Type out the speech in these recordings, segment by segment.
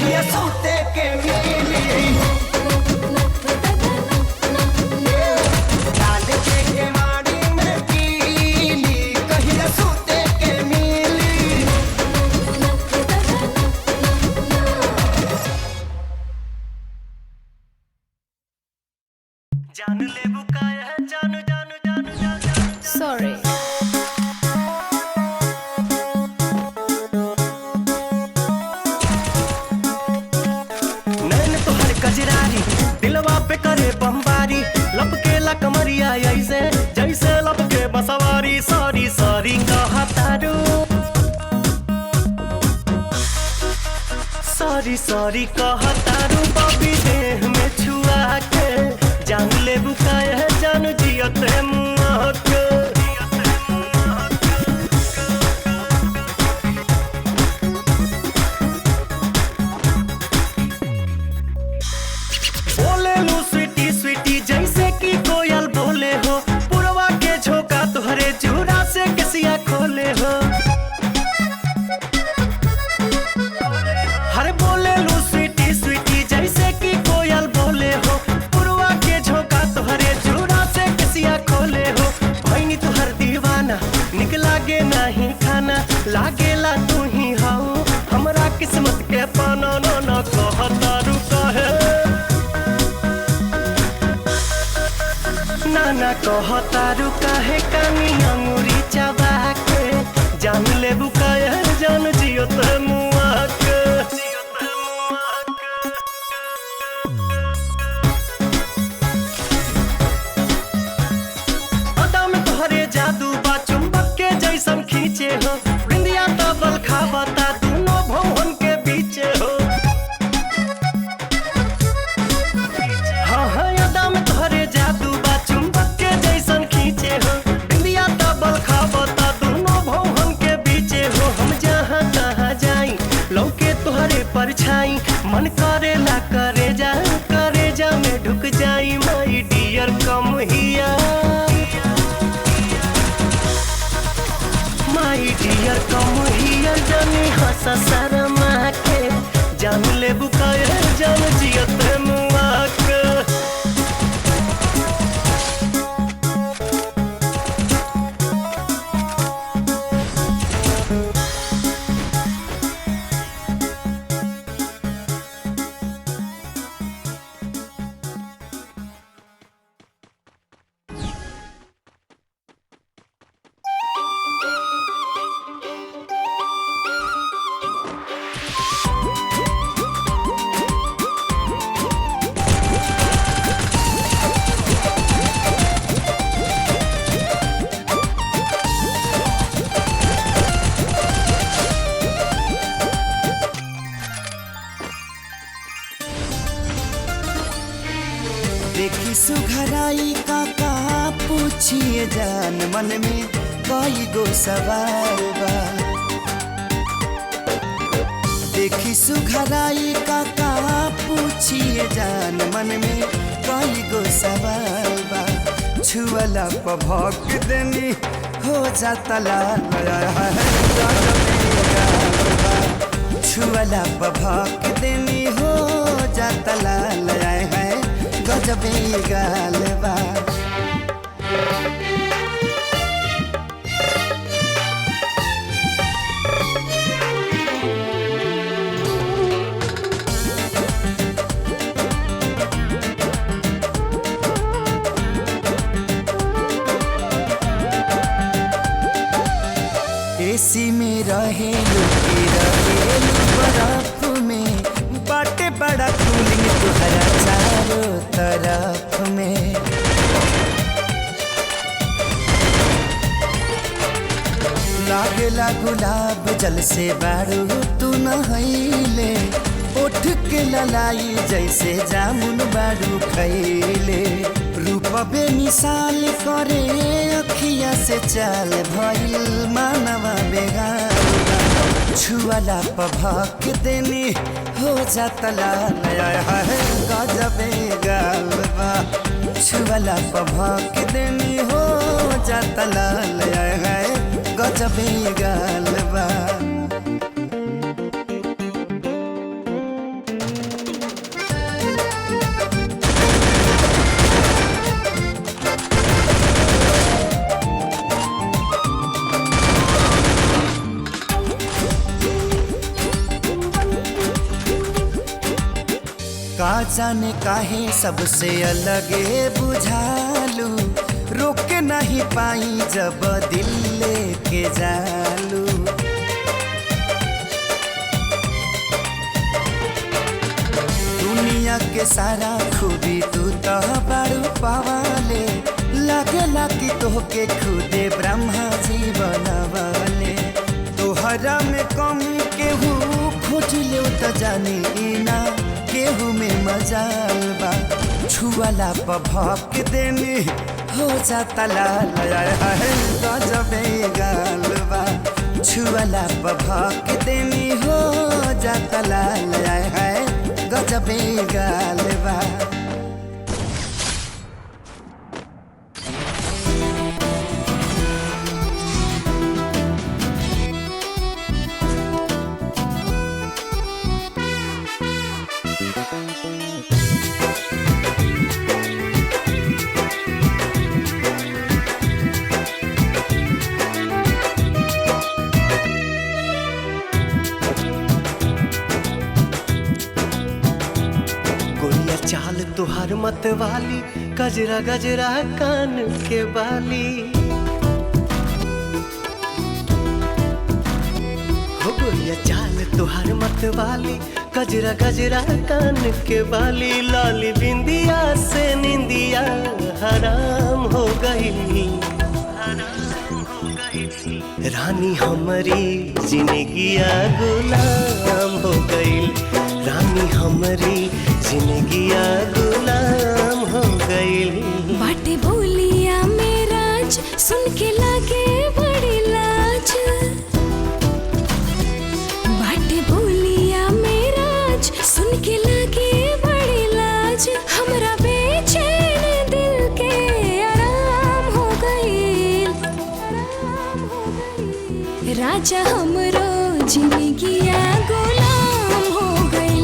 कहिया सूते के मिली डाल के केवाड़ी में कीली कहिया सूते के मिली जान ले बुकाया जान जान जान जान सॉरी कजरारी दिलवा पे करे बमबारी लपकेला कमरिया ऐसे जैसे लपके बसवारी सॉरी सॉरी कहतारू सॉरी सॉरी कहतारू बबी देह में छुआ के जान ले बुकाया जान जियते मुआ के जैसे कि कोयल बोले हो पुरवा के झोंका तुहरे चूड़ा से कसिया खोले हो हर बोले लू स्वीटी स्वीटी जैसे कि कोयल बोले हो पुरवा के झोंका तुहरे चूड़ा से कसिया खोले हो भैनी तुहर दीवाना निक लागे नहीं खाना लागेला तू ही हाउ हमरा किस्मत के पाना न कहतारू कहे नाना कहतारू काहे कानी अंगूरी चबा के जान ले बुकाया जान जियो ते मुआ के अदा में तोहरे जादू बा चुंबक के जैसन खींचे हो बिंदिया तबल खावता दोनों भवन के बीचे हो हाँ हाँ अदा में तोहरे जादू इंडिया तबल खावता दोनों भवन के बीचे हो हम जहाँ तहाँ जाई लौके तुहरे परछाई मन करेला करे जा में ढुक जाई माई डियर कम हिया माई डियर कम हिया जानी हंसा शर्मा के जान ले बुकाया जान जियत मुआ के देखी सुघराई का पूछिए जान मन में कई गो सवाल बा देखी सुघराई का पूछिए जान मन में कई गो सवाल बा छुअला पभक देनी हो जाता लाल छुअला पभक देनी हो जाता लाल है गजबे गालबा एसी में रहेलू बर्फ में बाटे बड़ा कूलिंग तुहरा चारों तरफ में लागेला गुलाब जल से बारू तू नहैले उठ के ललाई जैसे जामुन बारू खैले रूप बेमिसाल करे अखिया से चाल भइल मानवा बेगाल छुअला पभक देनी हो जाता लाल है गजबे गालबा छुअला पभक देनी हो जाता लाल है गजबे गालबा का जाने काहे सबसे अलगे बुझालू, रोक नहीं पाई जब दिल लेके जालू। दुनिया के सारा खूबी तू तो बारू पावाले, लगेला कि तोहके खुदे ब्रह्मा जी बनवाले। तोहरा में कमी केहू खोज ले तो जानी ना, केहू में मजाल बा, छुआला पभक देनी हो जाता लाल। गजबे गाल बा, छुआला पभक देनी हो जाता लाल। गजबे गाल बा। चाल तुहार मत वाली, गजरा गजरा कान के बाली। हो गोरिया चाल तुहार मत वाली, गजरा गजरा कान के बाली। लाली बिंदिया से निंदिया हराम हो गई, रानी हमारी जिंदगिया गुलाम हो गई। रानी हमारी जिंदगिया गुलाम हो गई। बाटे बोलिया मेराज सुन के लागे बड़ी लाज। बाटे बोलिया मेराज सुन के लागे बड़ी लाज। हमरा बेचैन दिल के आराम हो गई। राजा हमरो जिंदगिया गुलाम हो गई।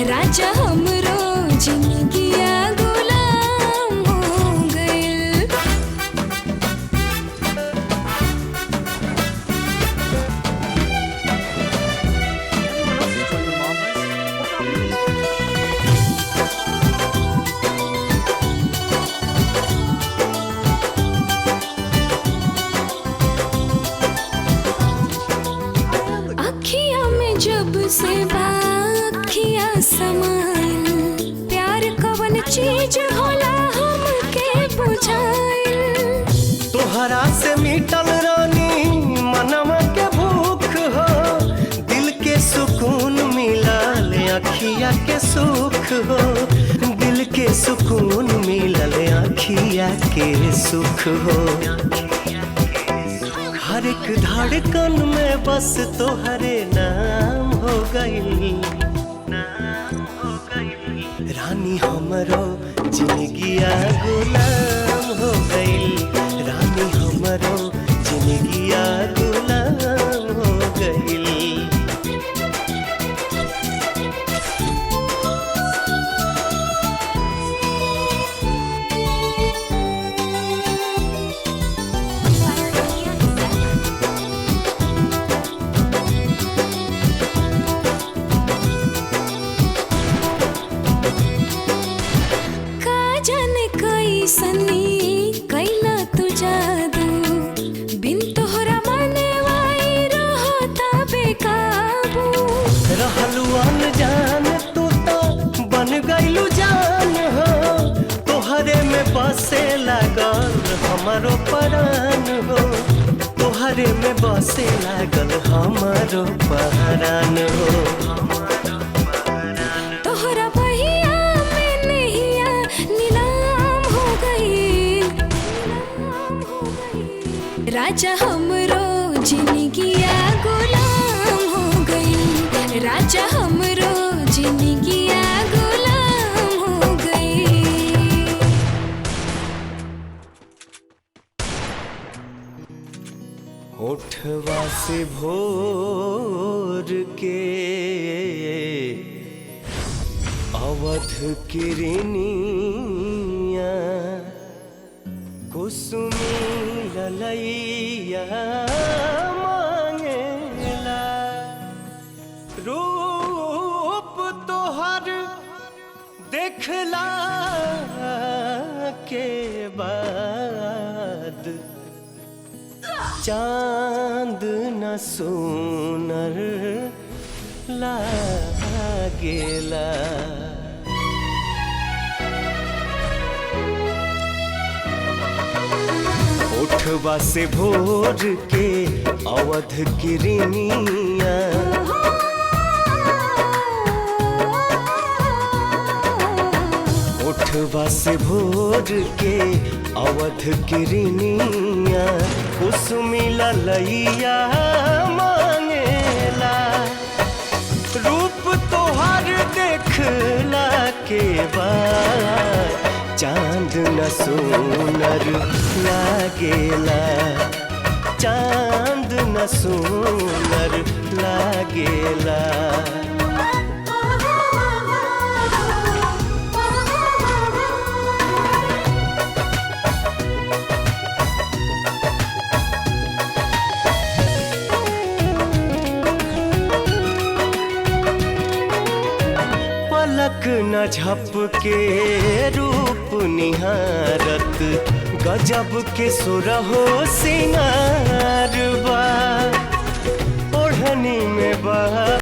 राजा हमरो जिंदगिया गुलाम हो गइल। अखियां में जब से बाखियां समाइल, प्यार कवन चीज होला हमके बुझाइल। तोहरा से मिटल रानी मनवा के भूख हो, दिल के सुकून मिलल अखिया के सुख हो। दिल के सुकून मिलल अखिया के सुख हो। हर एक धड़कन में बस तोहरे नाम हो गई। रानी हमरो जिंदगिया गुलाम हो गई। रानी हमरो जिंदगिया गुलाम हो गई। सनी कैला तू जादू, बिन तोहरा मनवाई रहता बेकाबू। रहलू अनजान तू तो बन गईलू जान हो। तोहरे में बसे लागल हमारो परान हो। तोहरे में बसे लागल हमारो परान हो। तोहरा बहिया में नहिया नीलाम हो गई। राजा हमरो जिंदगिया गुलाम हो गई। राजा हमरो जिंदगिया गुलाम हो गई। होठवा से भोर के अवध किरनिया, कुसुमी ललैया मांगेला। रूप तोहर देखला के बाद चांद न सोनर लागेला। उठवा से भोर के अवध किरनिया उठवा से भोर के अवध किरनिया कुसुमी ललैया मांगेला। रूप तोहर देखला के बाद चांद न सोनर लागेला। चांद न सोनर लागेला। पलक न झपके रूप निहारत गजब के सुरहो सिंगार बा। ओढ़नी में बा